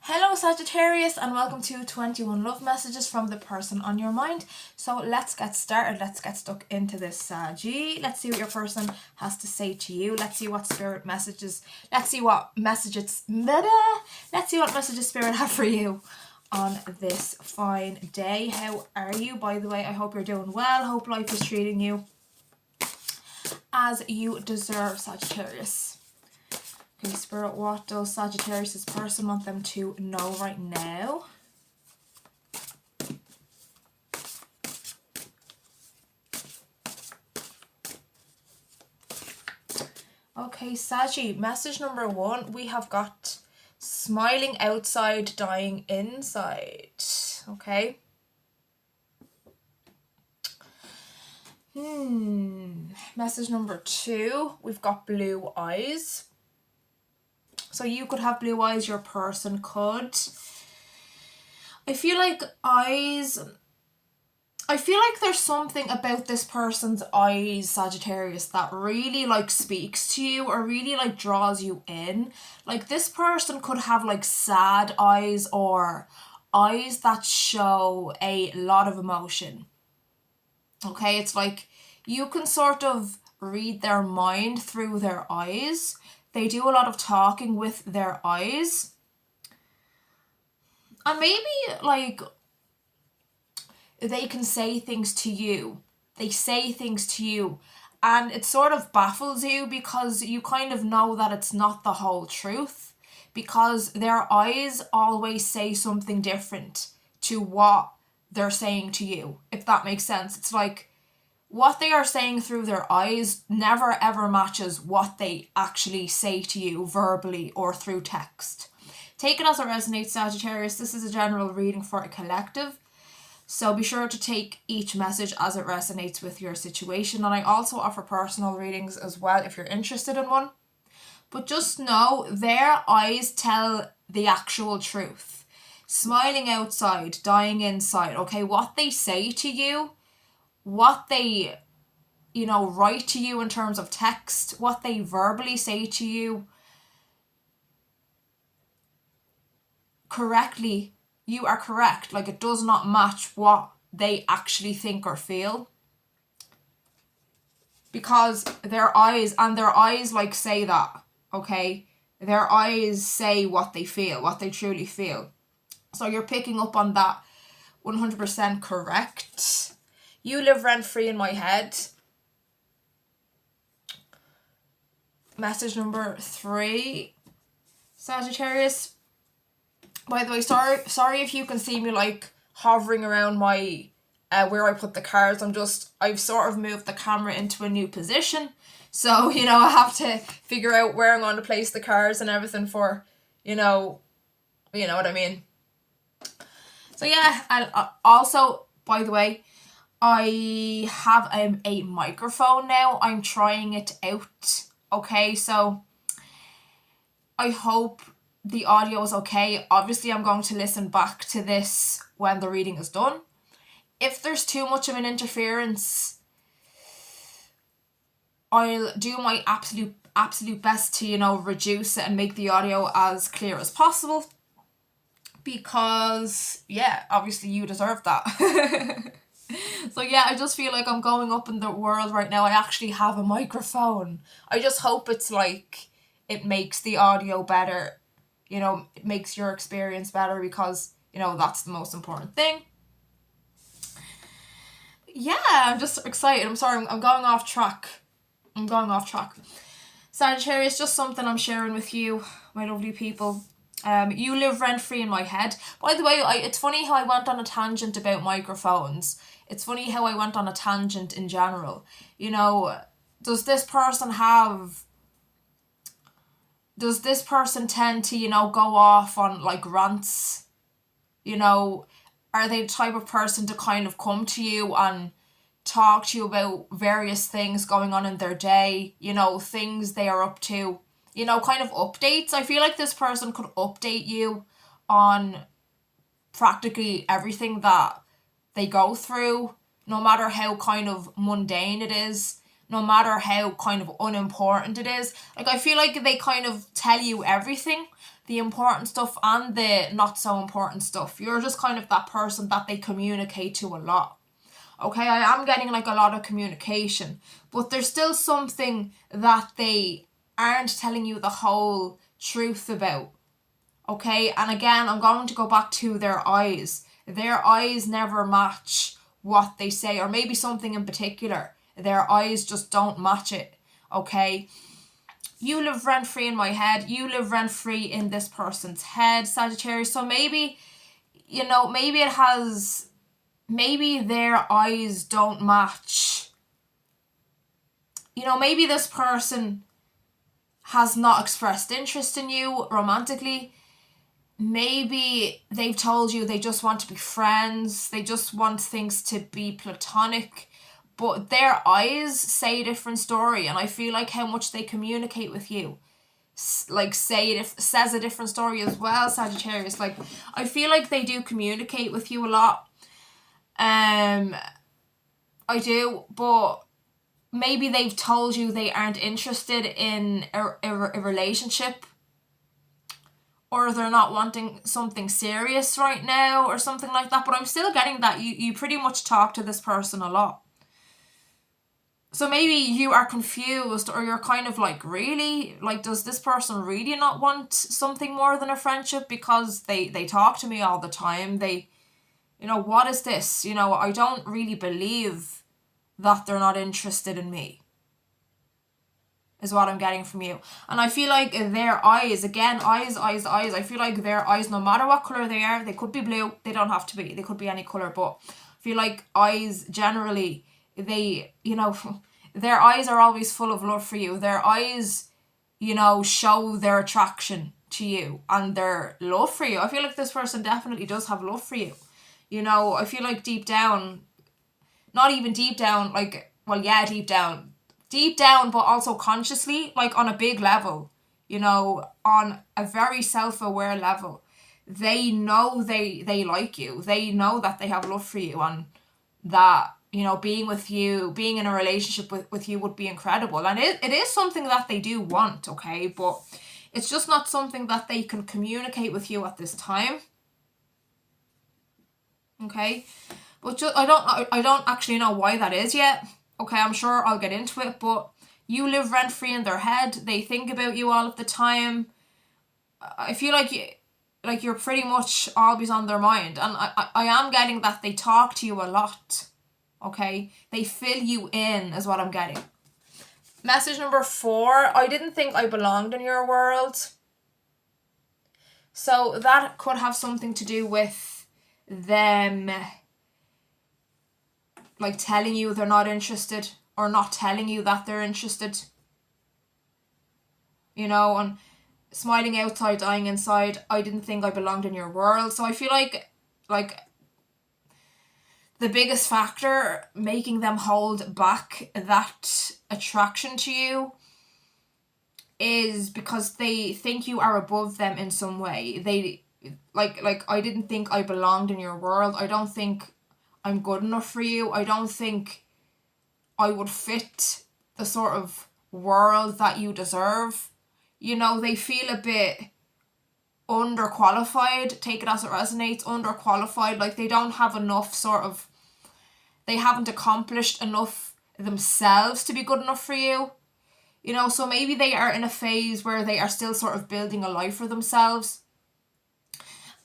Hello Sagittarius and welcome to 21 love messages from the person on your mind. So let's get started. Let's get stuck into this Saggy. Let's see what your person has to say to you. Let's see what spirit messages, let's see what messages spirit have for you on this fine day. How are you, by the way? I hope you're doing well. Hope life is treating you as you deserve, Sagittarius. Okay, Spirit, what does Sagittarius' person want them to know right now? Okay, Saggy, message number 1, we have got smiling outside, dying inside. Okay. Message number 2, we've got blue eyes. So you could have blue eyes, your person could. I feel like there's something about this person's eyes, Sagittarius, that really speaks to you or really draws you in. Like, this person could have sad eyes or eyes that show a lot of emotion. Okay, it's like you can sort of read their mind through their eyes. They do a lot of talking with their eyes. And maybe, they can say things to you. They say things to you. And it sort of baffles you because you kind of know that it's not the whole truth. Because their eyes always say something different to what they're saying to you, if that makes sense. It's like what they are saying through their eyes never ever matches what they actually say to you verbally or through text. Take it as it resonates, Sagittarius. This is a general reading for a collective, so be sure to take each message as it resonates with your situation. And I also offer personal readings as well if you're interested in one. But just know their eyes tell the actual truth. Smiling outside, dying inside. Okay, what they say to you, what they, write to you in terms of text, what they verbally say to you, correctly, you are correct. It does not match what they actually think or feel. Because their eyes say that, okay? Their eyes say what they feel, what they truly feel. So you're picking up on that 100% correct. You live rent-free in my head. Message number 3, Sagittarius. By the way, sorry if you can see me hovering around my where I put the cards. I've sort of moved the camera into a new position. So, I have to figure out where I'm going to place the cards and everything for, you know what I mean. So yeah, and also, by the way, I have a microphone now. I'm trying it out. Okay, so I hope the audio is okay. Obviously, I'm going to listen back to this when the reading is done. If there's too much of an interference, I'll do my absolute best to, reduce it and make the audio as clear as possible. Because, yeah, obviously you deserve that. So yeah, I just feel like I'm going up in the world right now. I actually have a microphone. I just hope it's it makes the audio better. It makes your experience better because, that's the most important thing. Yeah, I'm just excited. I'm sorry, I'm going off track. Sagittarius, just something I'm sharing with you, my lovely people. You live rent-free in my head. By the way, it's funny how I went on a tangent about microphones. It's funny how I went on a tangent in general. Does this person tend to, go off on rants? Are they the type of person to kind of come to you and talk to you about various things going on in their day, things they are up to, kind of updates? I feel like this person could update you on practically everything that they go through, no matter how kind of mundane it is, no matter how kind of unimportant it is. I feel like they kind of tell you everything. the important stuff and the not so important stuff. You're just kind of that person that they communicate to a lot. Okay, I am getting like a lot of communication, but there's still something that they aren't telling you the whole truth about. Okay, and again, I'm going to go back to their eyes. Their eyes never match what they say, or maybe something in particular. Their eyes just don't match it. Okay, you live rent-free in my head. You live rent-free in this person's head, Sagittarius. So maybe, you know, maybe their eyes don't match. You know, maybe this person has not expressed interest in you romantically. Maybe they've told you they just want to be friends. They just want things to be platonic. But their eyes say a different story. And I feel like how much they communicate with you like says a different story as well, Sagittarius. Like, I feel like they do communicate with you a lot. I do, but maybe they've told you they aren't interested in a relationship, or they're not wanting something serious right now or something like that. But I'm still getting that you pretty much talk to this person a lot. So maybe you are confused, or you're kind of like, really? Like, does this person really not want something more than a friendship? Because they talk to me all the time. They, you know, what is this? You know, I don't really believe that they're not interested in me, is what I'm getting from you. And I feel like their eyes, again, eyes, I feel like their eyes, no matter what colour they are, they could be blue, they don't have to be, they could be any colour, but I feel like eyes generally, they, you know, their eyes are always full of love for you. Their eyes, you know, show their attraction to you and their love for you. I feel like this person definitely does have love for you. You know, I feel like deep down, not even deep down, like, well, yeah, deep down, but also consciously, like on a big level, you know, on a very self-aware level, they know they like you. They know that they have love for you, and that, you know, being with you, being in a relationship with you would be incredible. And it is something that they do want, okay? But it's just not something that they can communicate with you at this time. Okay? But just, I don't actually know why that is yet. Okay, I'm sure I'll get into it, but you live rent-free in their head. They think about you all of the time. I feel like you're pretty much always on their mind. And I am getting that they talk to you a lot. Okay? They fill you in is what I'm getting. Message number 4. I didn't think I belonged in your world. So that could have something to do with them, like, telling you they're not interested, or not telling you that they're interested. You know, and smiling outside, dying inside. I didn't think I belonged in your world. So I feel like the biggest factor making them hold back that attraction to you is because they think you are above them in some way. They, like I didn't think I belonged in your world. I don't think I'm good enough for you. I don't think I would fit the sort of world that you deserve. You know, they feel a bit underqualified. Take it as it resonates. Underqualified. Like, they don't have enough sort of, they haven't accomplished enough themselves to be good enough for you. You know, so maybe they are in a phase where they are still sort of building a life for themselves.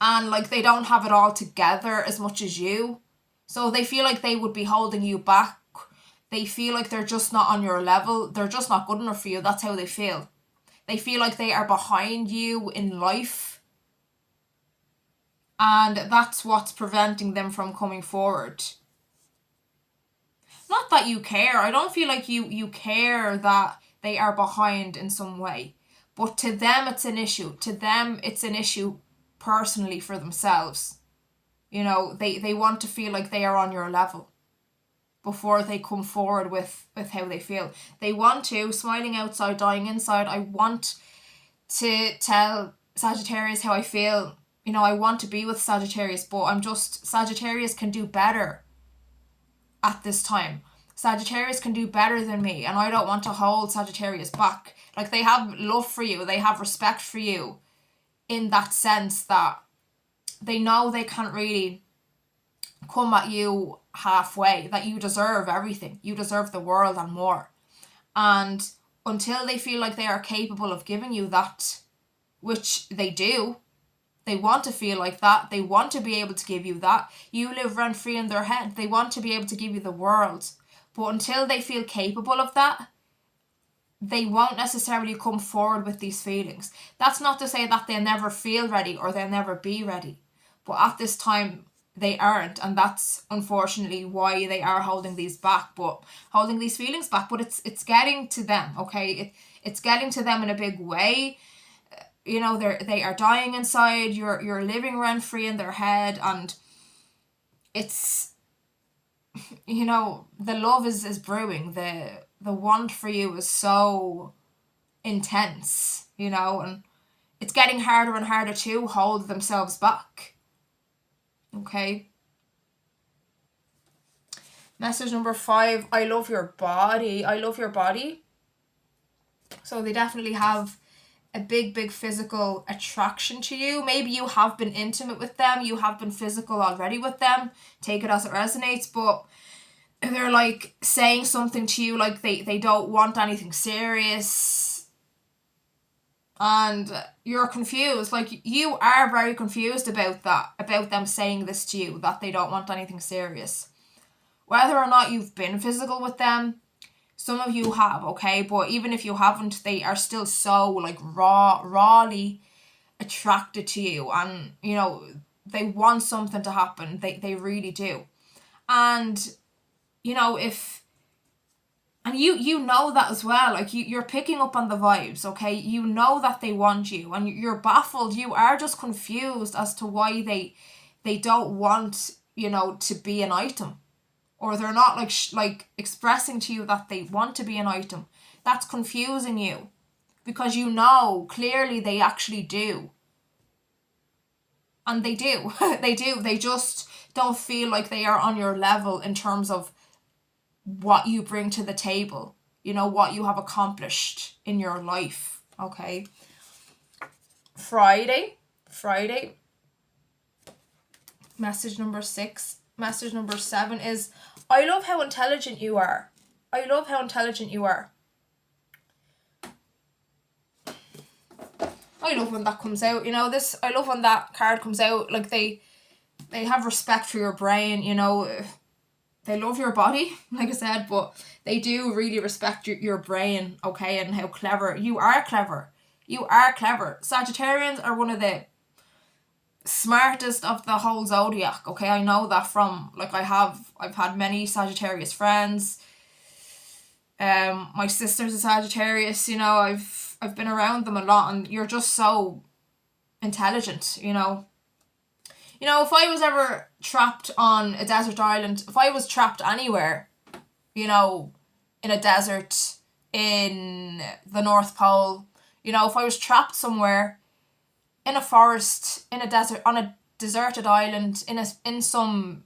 And, like, they don't have it all together as much as you. So they feel like they would be holding you back. They feel like they're just not on your level. They're just not good enough for you. That's how they feel. They feel like they are behind you in life. And that's what's preventing them from coming forward. Not that you care. I don't feel like you care that they are behind in some way. But to them, it's an issue. To them, it's an issue personally for themselves. You know, they want to feel like they are on your level before they come forward with how they feel. They want to, smiling outside, dying inside. I want to tell Sagittarius how I feel. You know, I want to be with Sagittarius, but Sagittarius can do better at this time. Sagittarius can do better than me, and I don't want to hold Sagittarius back. Like, they have love for you, they have respect for you. in that sense that they know they can't really come at you halfway, that you deserve everything. You deserve the world and more. And until they feel like they are capable of giving you that, which they do, they want to feel like that, they want to be able to give you that. You live rent free in their head. They want to be able to give you the world. But until they feel capable of that, they won't necessarily come forward with these feelings. That's not to say that they'll never feel ready or they'll never be ready. But at this time, they aren't. And that's unfortunately why they are holding these feelings back. But it's getting to them, okay? It's getting to them in a big way. You know, they are dying inside. You're living rent free in their head, and it's, you know, the love is brewing. The want for you is so intense, you know, and it's getting harder and harder to hold themselves back. Okay. Message number 5, I love your body. I love your body. So they definitely have a big physical attraction to you. Maybe you have been intimate with them. You have been physical already with them. Take it as it resonates. But they're like saying something to you like they don't want anything serious. And you're confused. Like, you are very confused about that. About them saying this to you, that they don't want anything serious. Whether or not you've been physical with them, some of you have, okay? But even if you haven't, they are still so, like, rawly attracted to you. And, you know, they want something to happen. They really do. And, you know, and you know that as well. Like, you're picking up on the vibes, okay? You know that they want you. And you're baffled. You are just confused as to why they don't want, you know, to be an item. Or they're not like expressing to you that they want to be an item. That's confusing you. Because you know clearly they actually do. And they do. They do. They just don't feel like they are on your level in terms of what you bring to the table. You know, what you have accomplished in your life. Okay. Friday. Message number 6. Message number 7 is, I love how intelligent you are. I love how intelligent you are. I love when that comes out, you know, I love when that card comes out. Like, they have respect for your brain, you know. They love your body, like I said, but they do really respect your brain, okay, and how clever. You are clever. You are clever. Sagittarians are one of the smartest of the whole zodiac, okay? I know that from, like, I've had many Sagittarius friends. My sister's a Sagittarius, you know, I've been around them a lot, and you're just so intelligent, you know. You know, if I was ever trapped on a desert island, if I was trapped anywhere, you know, in a desert, in the North Pole, you know, if I was trapped somewhere, in a forest, in a desert, on a deserted island, in some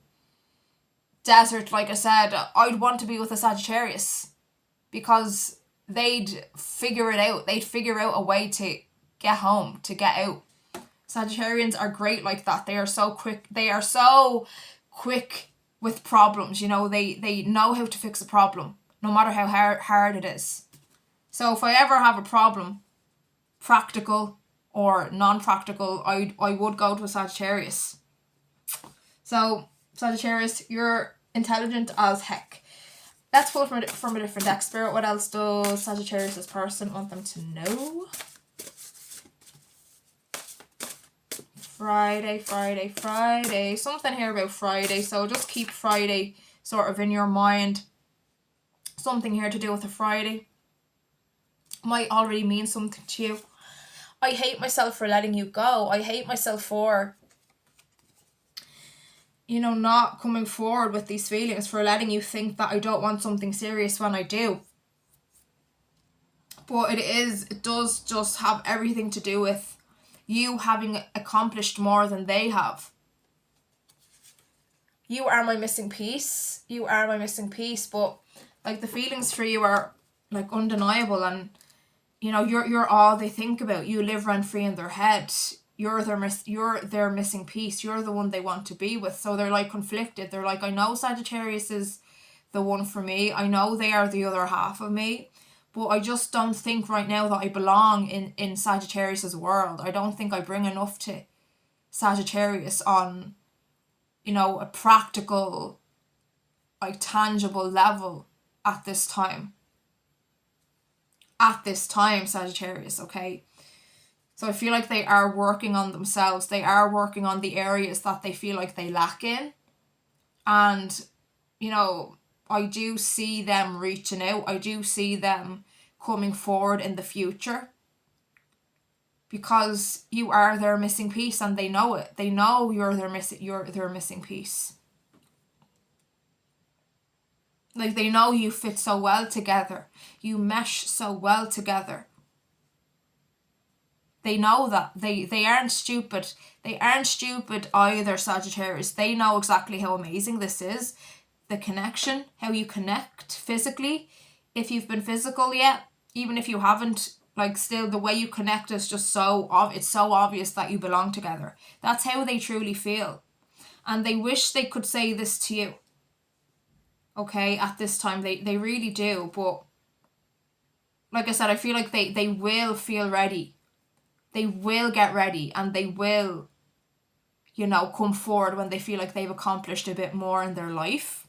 desert, like I said, I'd want to be with a Sagittarius, because they'd figure it out. They'd figure out a way to get home, to get out. Sagittarians are great like that. They are so quick. They are so quick with problems, you know. They know how to fix a problem, no matter how hard it is. So if I ever have a problem, practical or non-practical, I would go to a Sagittarius. So, Sagittarius, you're intelligent as heck. Let's pull from a different deck. Spirit, what else does Sagittarius' person want them to know? Friday. Something here about Friday. So just keep Friday sort of in your mind. Something here to do with a Friday. Might already mean something to you. I hate myself for letting you go. I hate myself for, you know, not coming forward with these feelings, for letting you think that I don't want something serious when I do. But it does just have everything to do with you having accomplished more than they have. You are my missing piece. You are my missing piece. But, like, the feelings for you are, like, undeniable, and, you know, you're all they think about. You live rent free in their head. you're their missing piece. You're the one they want to be with. So they're like conflicted. They're like, I know Sagittarius is the one for me. I know they are the other half of me. But I just don't think right now that I belong in Sagittarius's world. I don't think I bring enough to Sagittarius on, you know, a practical, like tangible level at this time. At this time, Sagittarius, okay? So I feel like they are working on themselves. They are working on the areas that they feel like they lack in. And, you know, I do see them reaching out. I do see them coming forward in the future. Because you are their missing piece and they know it. They know you're their missing piece. Like, they know you fit so well together. You mesh so well together. They know that. They aren't stupid. They aren't stupid either, Sagittarius. They know exactly how amazing this is. The connection, how you connect physically. If you've been physical yet, even if you haven't, like, still the way you connect is just it's so obvious that you belong together. That's how they truly feel. And they wish they could say this to you. Okay, at this time, they really do. But like I said, I feel like they will feel ready. They will get ready and they will, you know, come forward when they feel like they've accomplished a bit more in their life.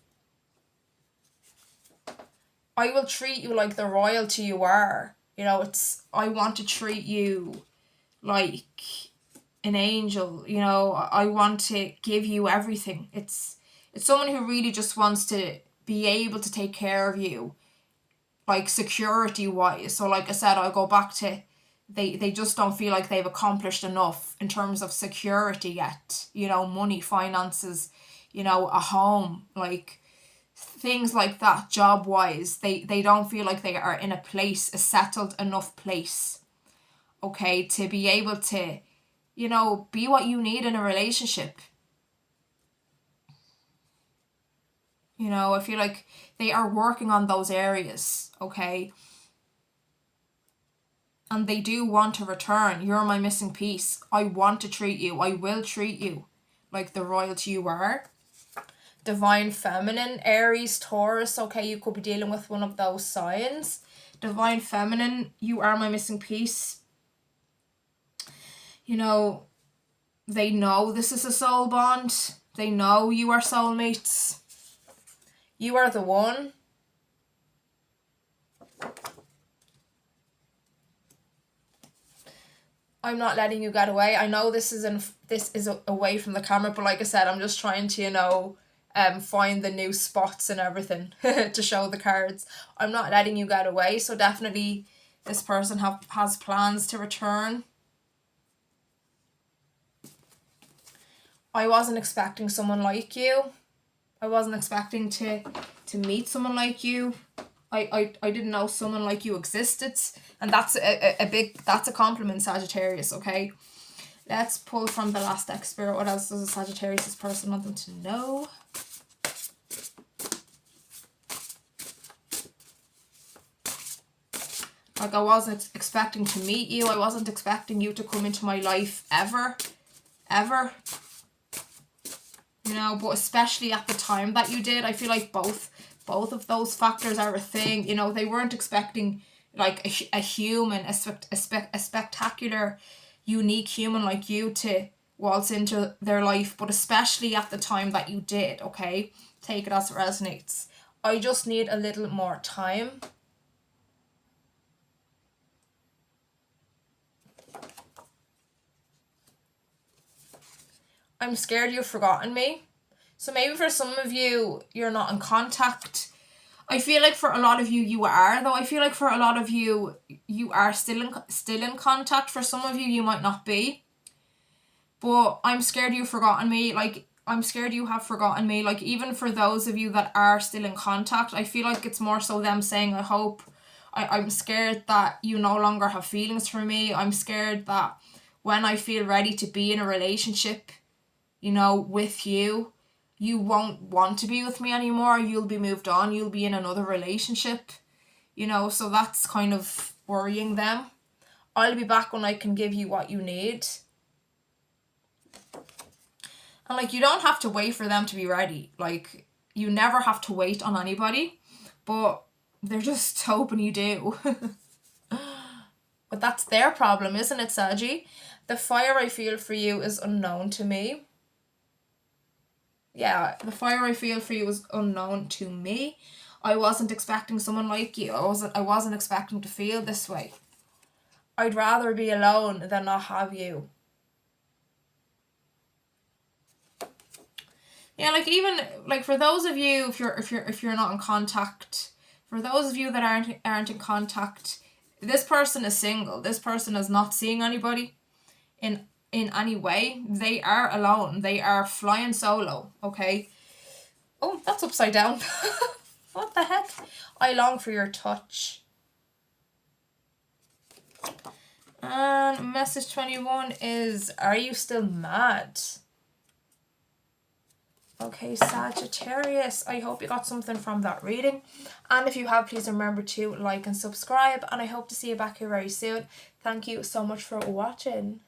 I will treat you like the royalty you are. You know, I want to treat you like an angel. You know, I want to give you everything. It's someone who really just wants to be able to take care of you, like security wise. So like I said, I'll go back to they just don't feel like they've accomplished enough in terms of security yet. You know, money, finances, you know, a home, like things like that, job wise. They don't feel like they are in a settled enough place, okay, to be able to, you know, be what you need in a relationship. You know, I feel like they are working on those areas, okay? And they do want to return. You're my missing piece. I want to treat you. I will treat you like the royalty you are. Divine Feminine, Aries, Taurus, okay, you could be dealing with one of those signs. Divine Feminine, you are my missing piece. You know, they know this is a soul bond. They know you are soulmates. You are the one. I'm not letting you get away. I know this is away from the camera, but like I said, I'm just trying to, you know, find the new spots and everything to show the cards. I'm not letting you get away. So definitely this person has plans to return. I wasn't expecting someone like you. I wasn't expecting to meet someone like you. I didn't know someone like you existed. And that's that's a compliment, Sagittarius, okay? Let's pull from the last deck, Spirit. What else does a Sagittarius this person want them to know? Like, I wasn't expecting to meet you. I wasn't expecting you to come into my life ever. Ever. You know, but especially at the time that you did, I feel like both of those factors are a thing. You know, they weren't expecting like a human, a spectacular, unique human like you to waltz into their life, but especially at the time that you did, okay? Take it as it resonates. I just need a little more time. I'm scared you've forgotten me. So maybe for some of you, you're not in contact. I feel like for a lot of you, you are, though. I feel like for a lot of you, you are still in contact. For some of you, you might not be. But I'm scared you've forgotten me. Like, I'm scared you have forgotten me. Like, even for those of you that are still in contact, I feel like it's more so them saying, I hope. I'm scared that you no longer have feelings for me. I'm scared that when I feel ready to be in a relationship, you know, with you, you won't want to be with me anymore. You'll be moved on. You'll be in another relationship, you know, so that's kind of worrying them. I'll be back when I can give you what you need. And like, you don't have to wait for them to be ready. Like, you never have to wait on anybody, but they're just hoping you do. But that's their problem, isn't it, Saggy? The fire I feel for you is unknown to me. Yeah, the fire I feel for you is unknown to me. I wasn't expecting someone like you. I wasn't expecting to feel this way. I'd rather be alone than not have you. Yeah, like, even like, for those of you, if you're not in contact, for those of you that aren't in contact, this person is single. This person is not seeing anybody in any way. They are alone. They are flying solo, okay? Oh, that's upside down. What the heck? I long for your touch. And message 21 is, are you still mad? Okay, Sagittarius, I hope you got something from that reading. And if you have, please remember to like and subscribe. And I hope to see you back here very soon. Thank you so much for watching.